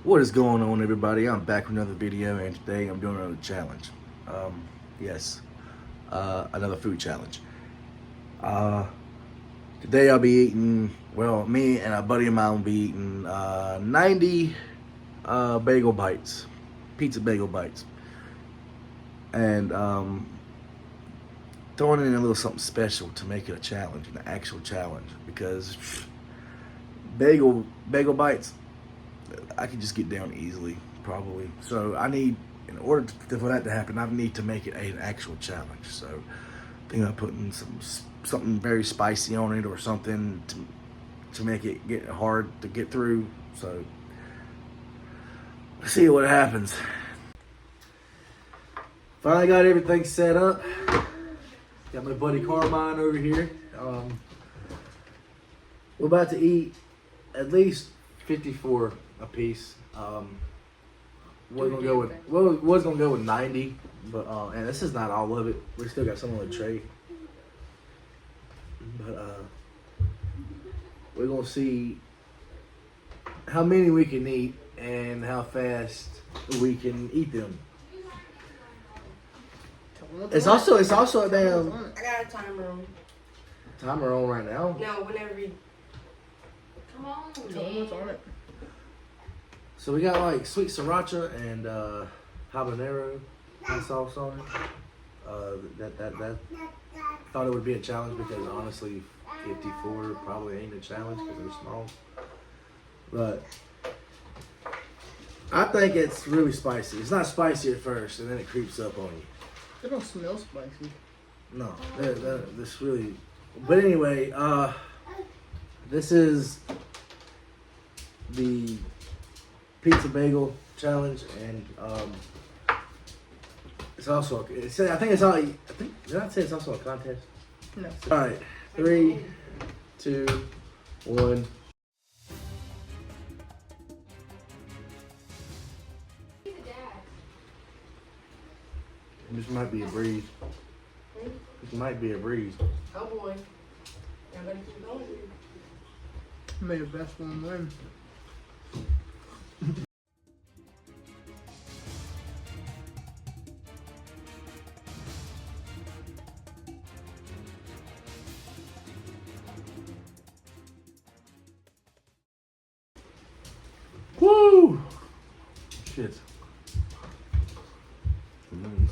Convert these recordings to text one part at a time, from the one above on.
What is going on, everybody? I'm back with another video, and today I'm doing another challenge. Yes, another food challenge. Today I'll be eating, well, me and a buddy of mine will be eating 90 bagel bites, pizza bagel bites, and throwing in a little something special to make it a challenge, an actual challenge, because bagel bites, I can just get down easily, probably. So I need, in order for that to happen, I need to make it an actual challenge. So I think I'm putting something very spicy on it or something to make it get hard to get through. So let's see what happens. Finally got everything set up. Got my buddy Carmine over here. We're about to eat at least 54 a piece. Was gonna go with 90, but and this is not all of it. We still got some on the tray. But we're gonna see how many we can eat and how fast we can eat them. It's also a damn. I got a timer on. Timer on right now? No, whenever you. Come on, What's on it? So we got like sweet sriracha and habanero hot sauce on it. That thought it would be a challenge because honestly, 54 probably ain't a challenge because they're small. But I think it's really spicy. It's not spicy at first, and then it creeps up on you. They don't smell spicy. No, this really. But anyway, this is the pizza bagel challenge, and it's also. Did I say it's also a contest? No. All right, 3, 2, 1. This might be a breeze. This might be a breeze. Oh boy. Y'all better keep going. May the best one win. Woo! Shit.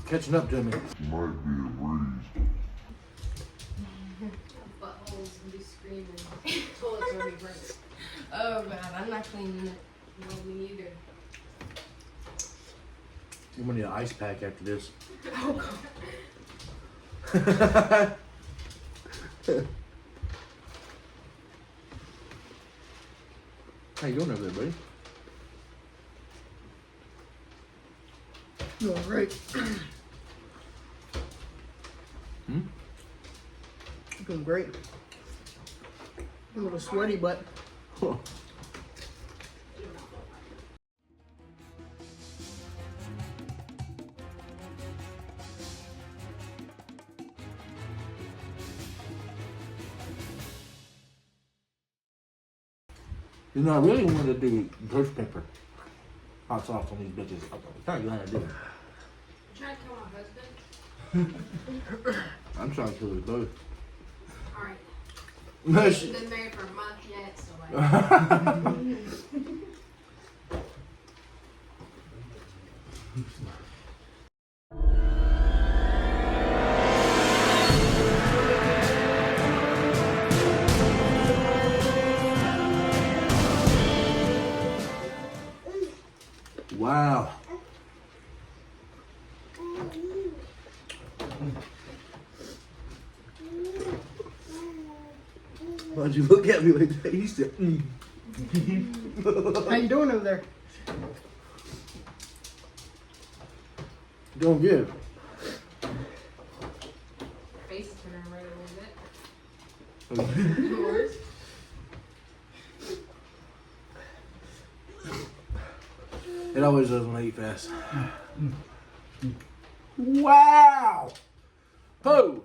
Catching up to me. Might be a breeze. Buttholes and be screaming. Toilets are gonna be burnt. Oh god, I'm not cleaning it. No, me either. I'm gonna need an ice pack after this. Oh god. How you doing over there, buddy? Doing great. Doing great. A little sweaty, but You know, I really wanted to do ghost pepper hot sauce on these bitches. I'm trying to do it. You trying to kill my husband? I'm trying to kill us both. Alright. No, We've been married for a month yet, so like. Wow. Why'd you look at me like that? You said, how you doing over there? Doing good. Face is turning red a little bit. Yours? It always does when I eat fast. Wow! Oh!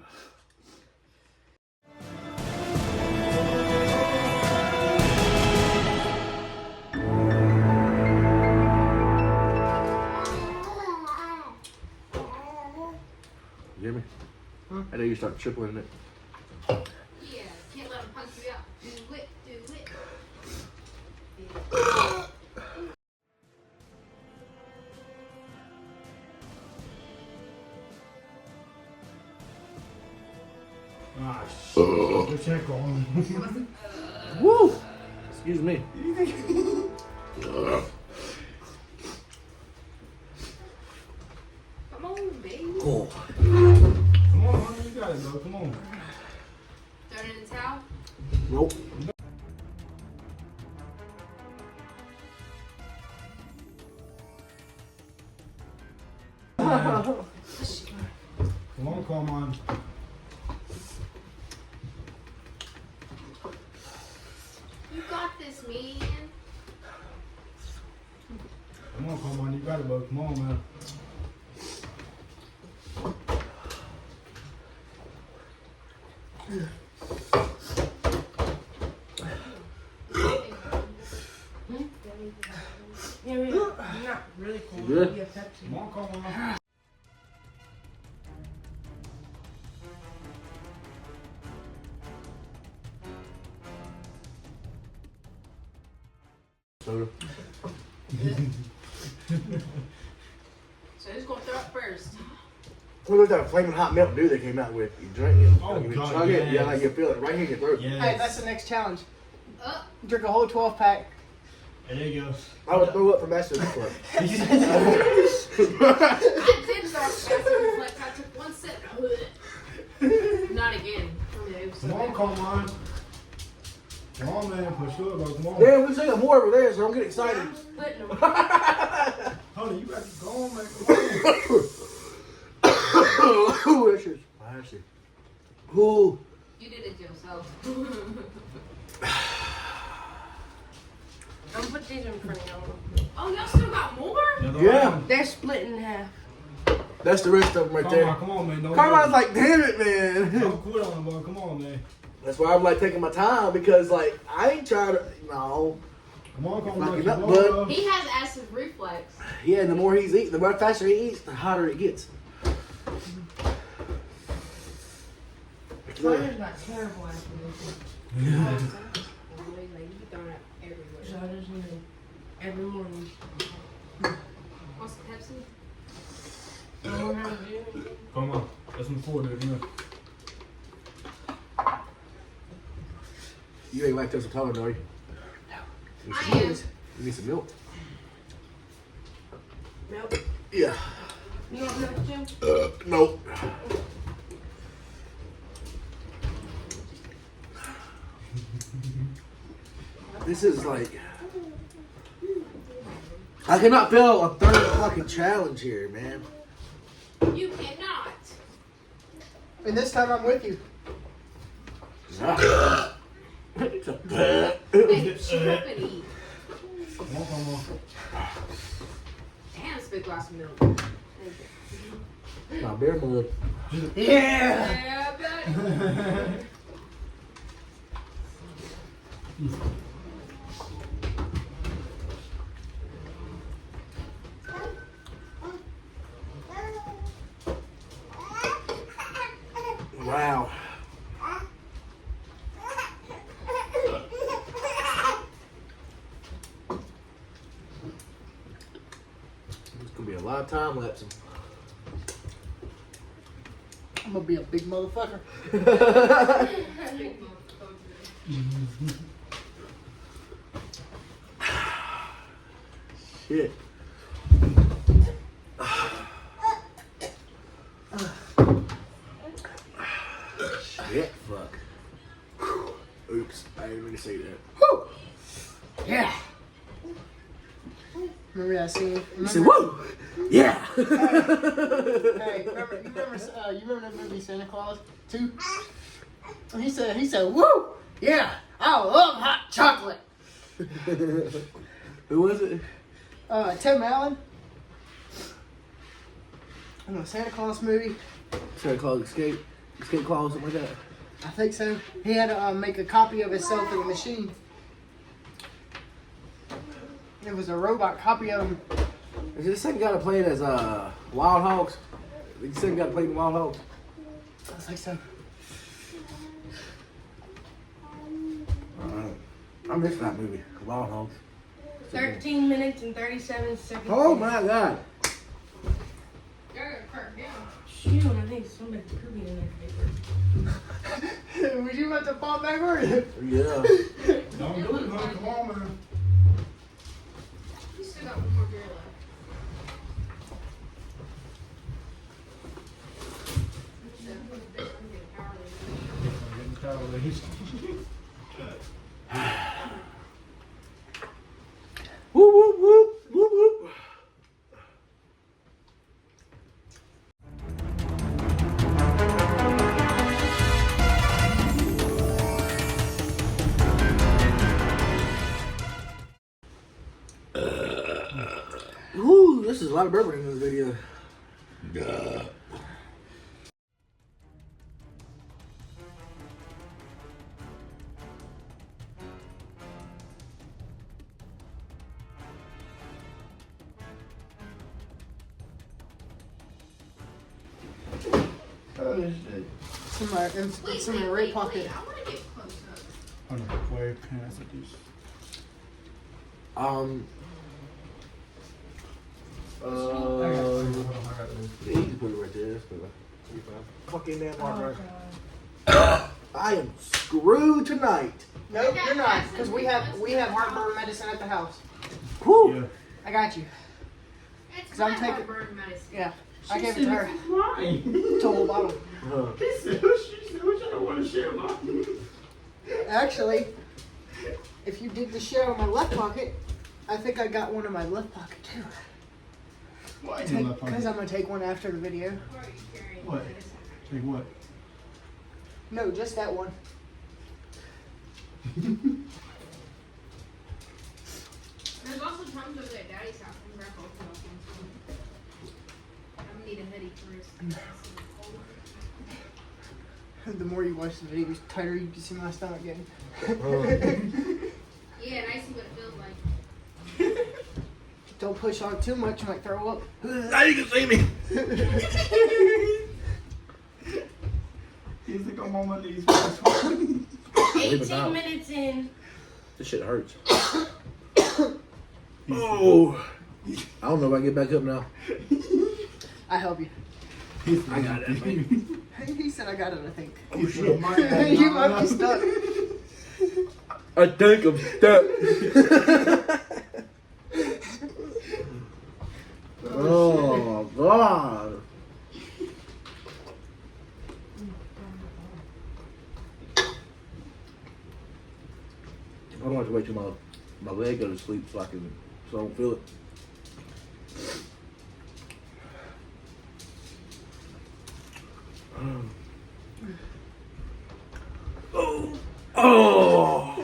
You hear me? Huh? I know you start tripling it. Yeah, can't let him punch you out. Do it, do it. Ah, shit. Let's check on. Woo! Excuse me. Come on, baby. Oh. Come on, honey, you got it, bro. Come on. Throw it in the towel. Nope. Come on, come on. You got this, man. Come on, you got it, bro. Come on, man. Yeah, really, not really cold. You good? Yeah, Pepsi. Come on, come on. Soda. So who's gonna throw it first? Look at that flaming hot milk dew they came out with. You drink it. Oh, you God, chug it. yes. Yeah, like you feel it right here in your throat. Yes. Hey, that's the next challenge. Up. Drink a whole 12 pack. There you go. I would throw up from that shit before. I did throw up fast reflex. I took one sip. Not again. Okay, it was so Come on, bad. come on. Come on, man. Push through it, bro. Come on. Damn, we taking more over there, so don't get excited. I'm splitting them. Honey, you got to go on, man. Come on. Ooh, that shit's spicy. Ooh. You did it to yourself. I'm gonna put these in front of y'all. Oh, y'all still got more? Another Yeah. round. They're split in half. That's the rest of them right Come there. on, come on, man. Don't Carmine's like, damn it, man. don't quit on him, boy. Come on, man. That's why I'm like taking my time because like I ain't trying to. No. Come on, come Fucking on. up, Come on, bud. bro. He has acid reflex. Yeah, the more he's eating, the more faster he eats, the hotter it gets. Fire's not terrible after this. Like, you be throwing it everywhere. So I just need it every morning. What's the Pepsi? I don't have to do anything. Come on. That's some four, dude. Come on. You ain't lactose intolerant, are you? No. I am. You need some milk. Nope. Yeah. You don't have to? Nope. This is like. I cannot feel a third fucking challenge here, man. You cannot. And this time I'm with you. It's a Hey, shut up and eat. Come on, come on. Damn, it's a big glass of milk. Thank you. My bear mud. Yeah! Yeah, buddy. Wow. It's gonna be a lot of time lapsing. I'm gonna be a big motherfucker. Big motherfucker. Shit. Shit, fuck. Oops, I didn't mean to say that. Woo! Yeah! Remember that scene? You said, whoa! Yeah! Hey, you remember that movie Santa Claus 2? He said, woo! Yeah! I love hot chocolate! Who was it? Tim Allen. In the Santa Claus movie. Santa Claus Escape Claus, something like that. I think so. He had to make a copy of himself in the machine. It was a robot copy of him. Is it the same guy that played as Wild Hogs? The same guy that played in Wild Hogs? It's like so. I missed that movie. Long Haul. 13 minutes and 37 seconds. Oh my god. You're crack down. Shoot, I think somebody's pooping in there. Was you about to fall backward? Yeah. Don't do it, honey. Come on, man. You still got one more beer left. Whoop, whoop, whoop, whoop, whoop. Ooh, this is a lot of bourbon in this video. Oh, this shit. It's in my right pocket. I want to get close up. Hold on, where can I set these? You I got this. can put it right there. That's good. You're fine. Fucking damn hard I am screwed tonight. Nope, you're not, because we have heartburn medicine at the house. Whew. Yeah. I got you. It's 'Cause I'm not taking- heartburn medicine. Yeah, I gave it to her. Mine. It's a whole bottle. He said, she said, which I don't want to share mine. Actually, if you did the show in my left pocket, I think I got one in my left pocket too. Why in my Because I'm gonna take one after the video. Why are you carrying What? medicine? Take what? No, just that one. There's also times over at Daddy's house when Grandpa opens up. I'm gonna need a hoodie for his. The more you watch the video, the tighter you can see my stomach getting. Yeah, and I see what it feels like. Don't push on too much, you might throw up. Now you can see me. He's like, I'm on my knees. 18 minutes in. This shit hurts. Oh. I don't know if I get back up now. I help you. I got it, mate. He said I got it, I think. Oh, shit. You might be stuck. I think I'm stuck. Oh, God. I don't have to wait till my leg go to sleep so I don't feel it. Oh. Oh.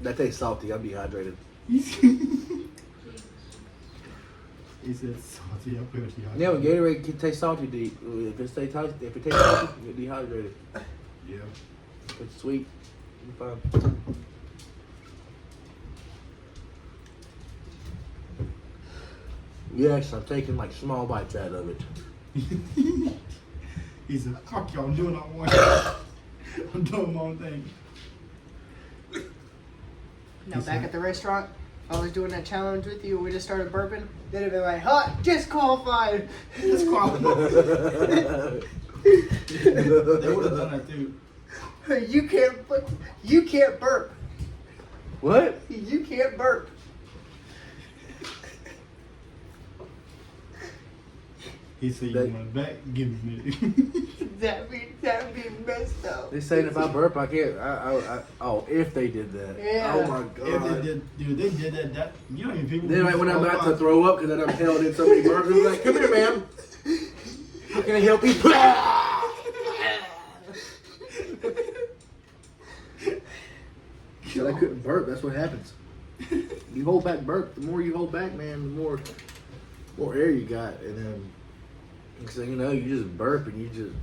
That tastes salty. I'm dehydrated. He said salty. I put it here. Yeah, when Gatorade can taste salty, if it tastes salty, you get dehydrated. Yeah. If it's sweet, you're fine. Yes, I'm taking like small bites out of it. He said, fuck y'all, I'm doing what I want. I'm doing my own thing. Now back at the restaurant, I was doing that challenge with you. We just started burping. Then it'd be like, hot, disqualified. Disqualified. They would have done that too. You can't burp. What? You can't burp. He said, you That- want it back? Give me it. That'd be messed up. They saying if I burp, I can't. Oh, if they did that. Yeah. Oh my If God. they did, dude, they did that. You don't even people. Then like, when I'm about to throw up because I'm held in so many burps, I'm like, come here, ma'am. How can I help you? Said I couldn't burp. That's what happens. You hold back burp. The more you hold back, man, the more air you got, and then Next thing you know, you just burp and you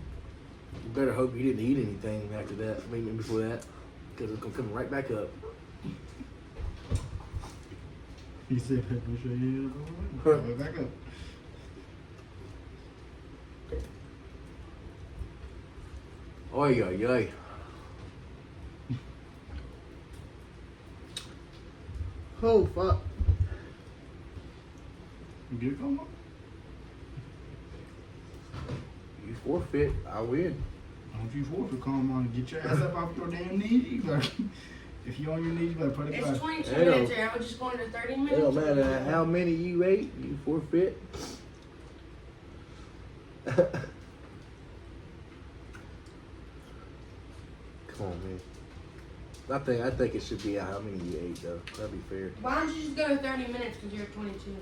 better hope you didn't eat anything after that. I mean, before that, because it's gonna come right back up. He said, "Push your head over." Right back up. Oy, oy, oy. Oh, fuck. You get it, come on. You forfeit, I win. Don't you forfeit, come on. Get your ass up off your damn knees. You better, if you're on your knees, you better put it It's back. 22 Hey, minutes here. I was just going to 30 minutes. It don't matter how many you ate, you forfeit. Come on, man. I think it should be how many you ate, though. That'd be fair. Why don't you just go to 30 minutes because you're at 22?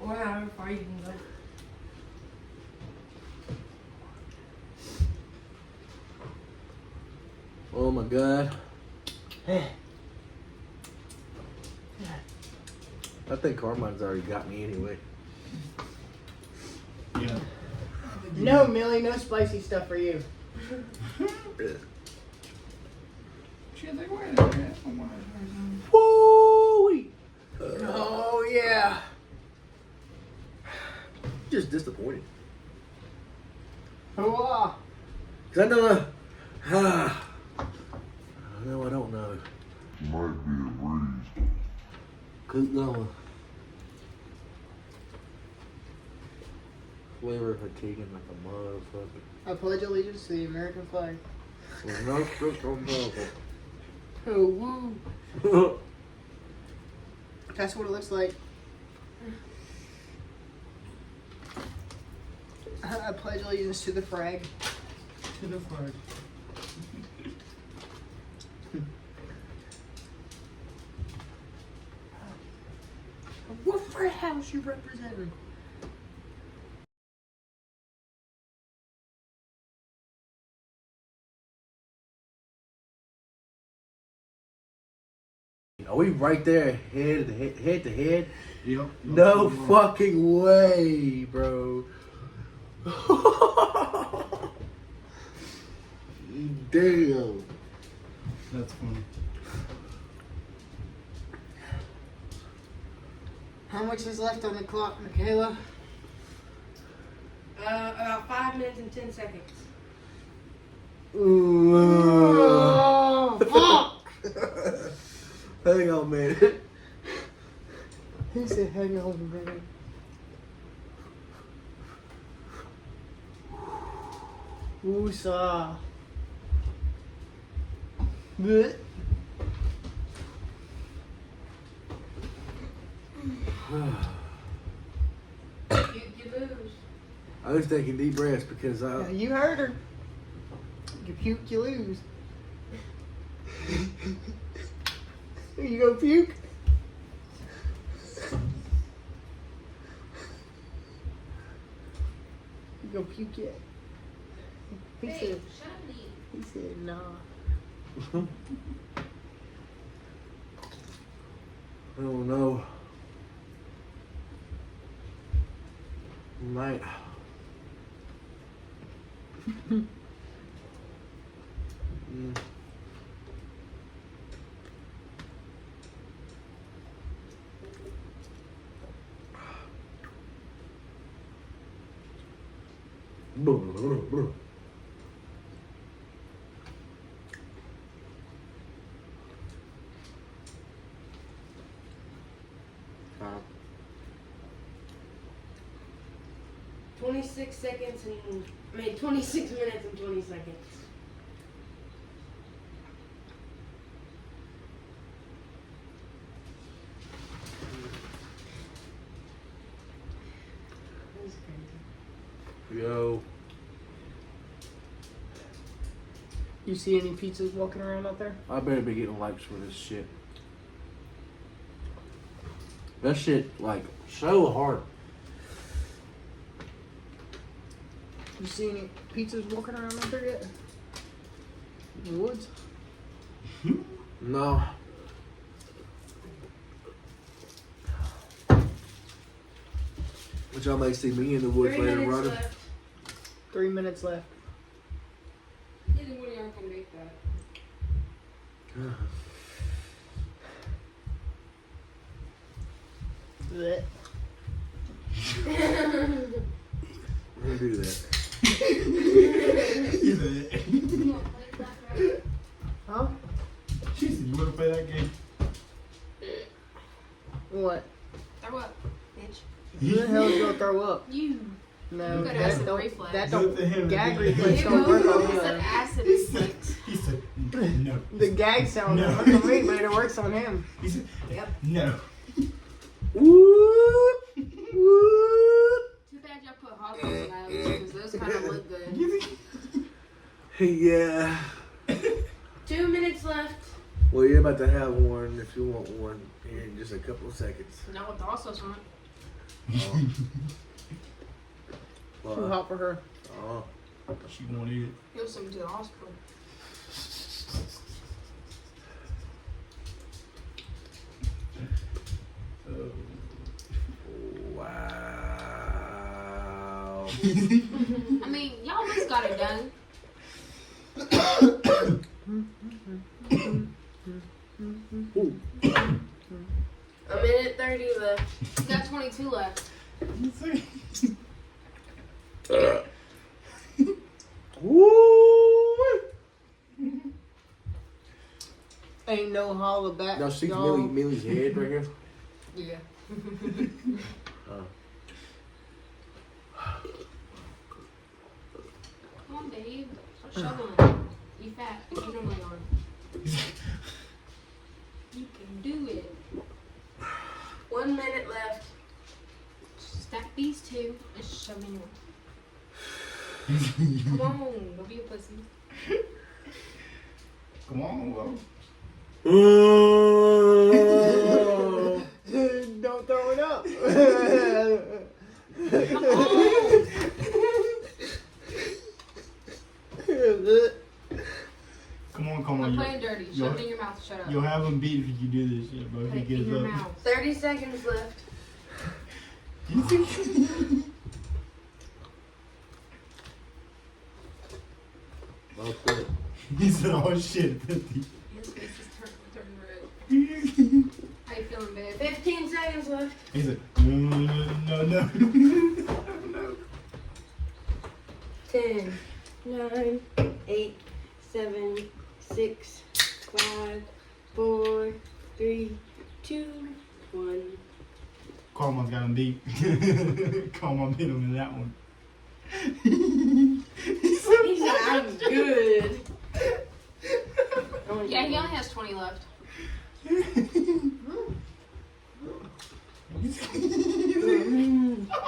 Or however far you can go. Oh my God. I think Carmine's already got me anyway. Yeah. No, Millie, no spicy stuff for you. Shit, they wear that, man. Woo-wee. Oh, yeah. Just disappointed. Hooah. Cause I don't know. No, I don't know. Might be a breeze. Keep going. Flavor fatiguing like a motherfucker. I pledge allegiance to the American flag. No, Oh, woo. That's what it looks like. I pledge allegiance to the flag. To the flag. What frat house you representing? Are we right there, head to head? Yep. No fucking way, bro. Damn. That's funny. How much is left on the clock, Michaela? About 5 minutes and 10 seconds. Oh, fuck! Hang on a minute. He said, hang on a minute. Woosah. Blech. You lose. I was taking deep breaths because Yeah, you heard her. You puke, you lose. You go puke? You go puke yet? He Hey, said, shut up, Lee. he said, nah. oh no. Mate. Mm. Uh, 26 seconds and 26 minutes and 20 seconds. That's crazy. Yo. You see any pizzas walking around out there? I better be getting likes for this shit. That shit, like, so hard. You see any pizzas walking around out there yet? In the woods? No. But y'all may see me in the woods 3 later minutes running. left. 3 minutes left. Either one of y'all can make that. Blech. We'll do that. He said, You wanna play that, right? Huh? she said, you wanna play that game? What? Throw up, bitch. Who the hell is gonna throw up? You. No, You got that acid don't. reflex. That Do it to him. don't. Gag Do it to reflex He don't work on said him. acid He said, reflex. he said, no. The gag sound No. don't work on me, but it works on him. He said, Yep. no. Whoop, whoop. Too bad y'all put hot dogs in those because those kind of look good. Yeah. 2 minutes left. Well, you're about to have one if you want one here in just a couple of seconds. Not with the sauce on it. Oh. Too hot for her. Oh. She won't eat it. Go send me to the hospital. Wow. I mean, y'all almost got it done. A minute 30 left. You got 22 left. Woo! Ain't no holler back. Y'all see y'all. Millie's head right here? Yeah. Come on, babe. Start shoveling. You fat. You normally are. You can do it. 1 minute left. Stack these two and shove in one. Come on, don't be a pussy. Come on, bro. Don't throw it up. Come on. Come on. I'm playing dirty. Shove it in your mouth. Shut up. You'll have him beat if you do this shit, bro. If Put he it in gives your up. mouth. 30 seconds left. You think? Well, quit. He said, oh shit, 50. His face is turning red. How you feeling, babe? 15 seconds left. He said, no. 10, 9, 8, 7, 6, 5, 4, 3, 2, 1. Carmel's got him beat. Carmel beat him in that one. He said, He said, I'm good. Yeah, he only has 20 left.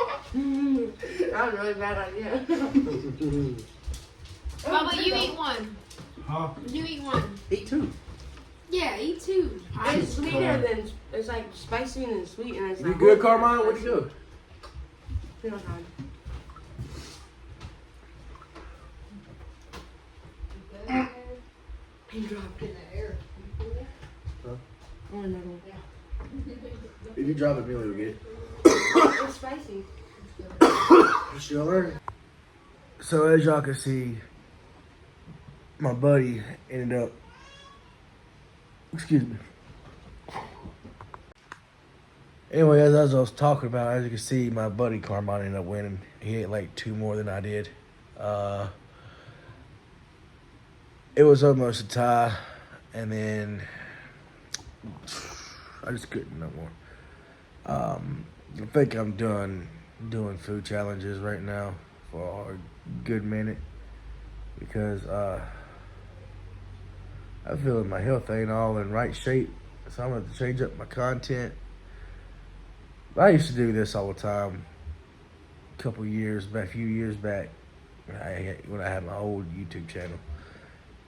That was a really bad idea. How about you eat one? huh? You eat one. Eat two. Yeah, eat two. It's sweeter than, it's like spicy and then sweet and it's You like. good, Carmine? Where'd you go? Feel hard. He dropped it. Huh? Oh, another one. If you drop it, Millie will get it. It's spicy. She'll learn. So as y'all can see, my buddy ended up, excuse me. Anyway, as I was talking about, as you can see, my buddy Carmine ended up winning. He ate like two more than I did. It was almost a tie, and then I just couldn't no more. I think I'm done doing food challenges right now for a good minute because I feel like my health ain't all in right shape, so I'm gonna have to change up my content. I used to do this all the time a few years back when I had my old YouTube channel.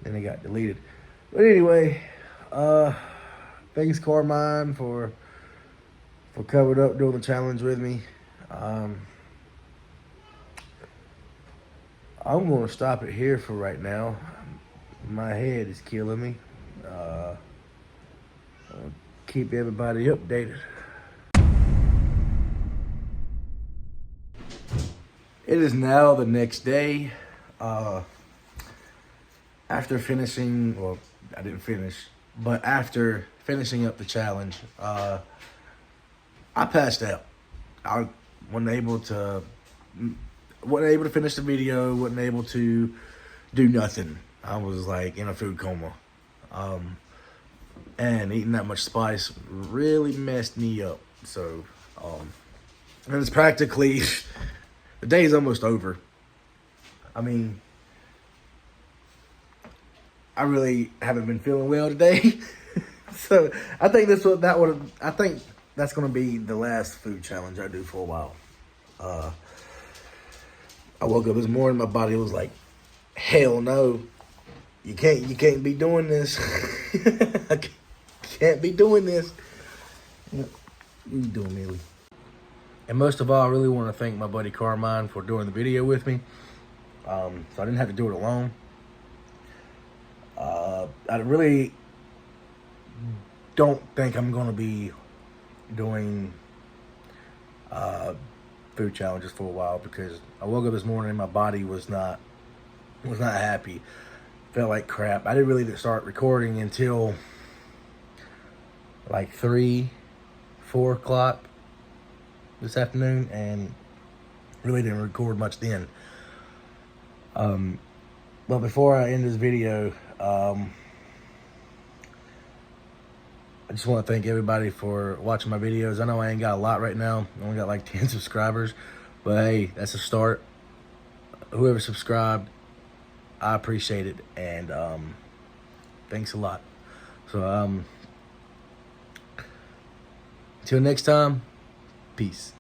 Then it got deleted. But anyway, thanks Carmine for coming up doing the challenge with me. I'm going to stop it here for right now. My head is killing me. I'll keep everybody updated. It is now the next day. After finishing, well, I didn't finish, but after finishing up the challenge, I passed out. I wasn't able to finish the video, wasn't able to do nothing. I was like in a food coma. And eating that much spice really messed me up. So, and it's practically, the day is almost over. I mean, I really haven't been feeling well today. So I think I think that's gonna be the last food challenge I do for a while. I woke up this morning, my body was like, hell no. You can't be doing this. I can't be doing this. What you doing, Millie? And most of all, I really want to thank my buddy Carmine for doing the video with me. So I didn't have to do it alone. I really don't think I'm going to be doing food challenges for a while, because I woke up this morning and my body was not happy. Felt like crap. I didn't really start recording until like 3-4 o'clock this afternoon, and really didn't record much then. But before I end this video, I just want to thank everybody for watching my videos. I know I ain't got a lot right now. I only got like 10 subscribers, but hey, that's a start. Whoever subscribed, I appreciate it, and thanks a lot. So until next time, peace.